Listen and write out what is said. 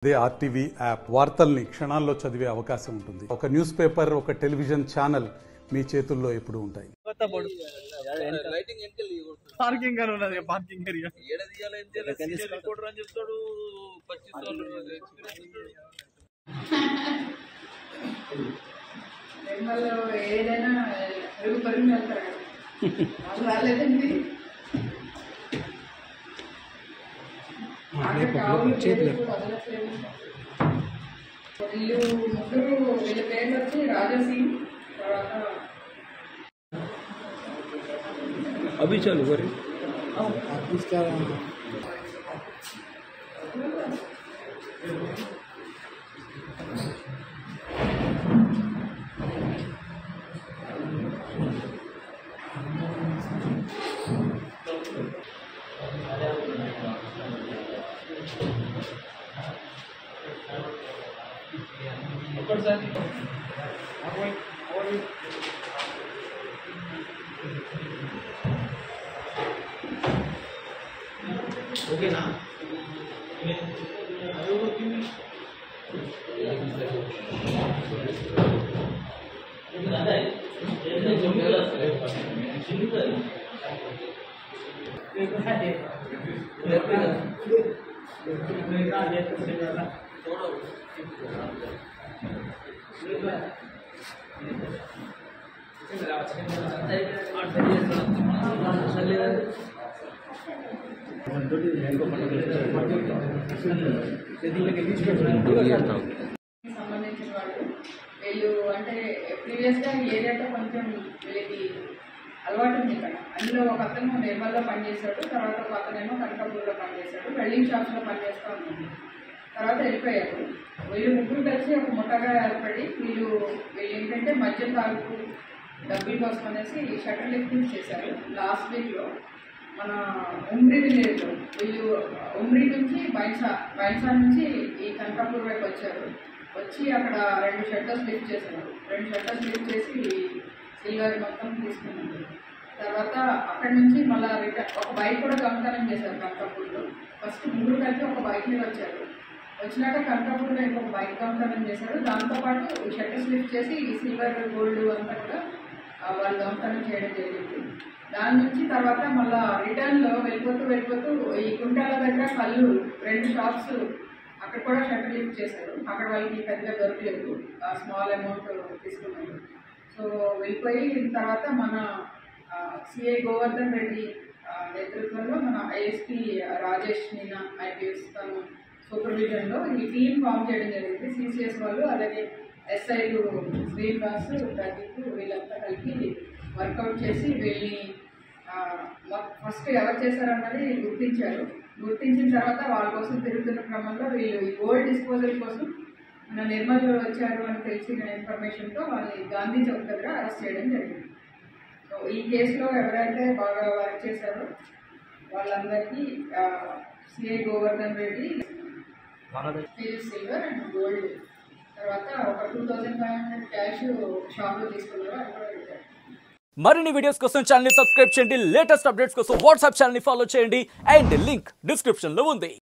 అదే RTV app వార్తల్ని క్షణాల్లో చదివే అవకాశం ఉంటుంది. ఒక న్యూస్ పేపర్, ఒక టెలివిజన్ ఛానల్ మీ చేతుల్లో ఎప్పుడూ ఉంటాయి. పార్కింగ్ అని ఉన్నది, పార్కింగ్ ఏరియా ఏదైనా పరుగుని వెళ్తారు రాలేదండి. వీళ్ళు ముగ్గురు, వీళ్ళ పేర్లు వచ్చి రాజాసింగ్, తర్వాత अभी चालू करें इसका ओके ना సంబంధించిన వాళ్ళు వీళ్ళు అంటే ప్రీవియస్గా ఏరియాతో కొంచెం వీళ్ళకి అలవాటు ఉంది ఇక్కడ. అందులో ఒక అతను నిర్మల్లో పనిచేశాడు, తర్వాత ఒక అతనేమో కనకాపూర్లో పనిచేశాడు, వెల్డింగ్ షాప్స్లో పనిచేస్తూ ఉంటుంది. తర్వాత వెళ్ళిపోయారు. వీళ్ళు ముగ్గురు కలిసి ఒక ముఠాగా ఏర్పడి వీళ్ళు ఏంటంటే మద్యం తాగుతూ డబ్బుల కోసం అనేసి షట్టర్ లిఫ్టింగ్ చేశారు. లాస్ట్ వీక్లో మన ఉమ్రీ విలేజ్లో వీళ్ళు ఉమ్రీ నుంచి బైన్సా నుంచి ఈ కనకాపూర్ వైపు వచ్చారు. వచ్చి అక్కడ 2 షట్టర్స్ లిఫ్ట్ చేశారు. 2 షట్టర్స్ లిఫ్ట్ చేసి సిల్వర్ మొత్తం తీసుకున్నారు. తర్వాత అక్కడి నుంచి మళ్ళీ రిటర్న్ ఒక బైక్ కూడా దొంగతనం చేశారు కనకాపూర్లో. ఫస్ట్ ముగ్గురు కలిపి ఒక బైక్ మీద వచ్చారు. వచ్చినాక కనకాపూర్లో ఇంకొక బైక్ దొంగతనం చేశారు. దాంతోపాటు షట్టర్స్ లిఫ్ట్ చేసి సిల్వర్ గోల్డ్ అంతా కూడా వాళ్ళు దొంగతనం చేయడం జరిగింది. దాని నుంచి తర్వాత మళ్ళీ రిటర్న్లో వెళ్ళిపోతూ ఈ కుంటాల దగ్గర కళ్ళు 2 షాప్స్ అక్కడ కూడా షట్టర్ లిఫ్ట్ చేశారు. అక్కడ వాళ్ళకి పెద్దగా దొరకలేదు, స్మాల్ అమౌంట్ తీసుకున్నారు. సో వెళ్ళిపోయి తర్వాత మన సిఐ గోవర్ధన్ రెడ్డి నేతృత్వంలో మన ఐఎస్పీ రాజేష్ మీనా ఐపీఎస్ తను సూపర్విజన్లో ఈ టీం ఫామ్ చేయడం జరిగింది. సిసిఎస్ వాళ్ళు, అలాగే ఎస్ఐలు శ్రీనివాస్, ప్రదీప్ వీళ్ళంతా కలిపి వర్కౌట్ చేసి వీళ్ళని ఫస్ట్ ఎవరు చేశారన్నది గుర్తించిన తర్వాత వాళ్ళ కోసం తిరుగుతున్న క్రమంలో వీళ్ళు ఈ గోల్డ్ డిస్పోజల్ కోసం మన నిర్మల్లో వచ్చారు అని తెలిసిన ఇన్ఫర్మేషన్తో వాళ్ళని గాంధీ చౌక్ దగ్గర అరెస్ట్ చేయడం జరిగింది. సో ఈ కేసులో ఎవరైతే బాగా వర్క్ చేశారో వాళ్ళందరికీ CI Govardhan Reddy silver and gold, తర్వాత ఒక 2500 క్యాష్ షాప్లో తీసుకున్నారు. అది కూడా పెట్టారు. మరిన్ని వీడియోస్ కోసం ఛానల్ ని సబ్స్క్రైబ్ చేయండి. లేటెస్ట్ అప్డేట్స్ కోసం వాట్సాప్ ఛానల్ ని ఫాలో చేయండి. అండ్ లింక్ డిస్క్రిప్షన్ లో ఉంది.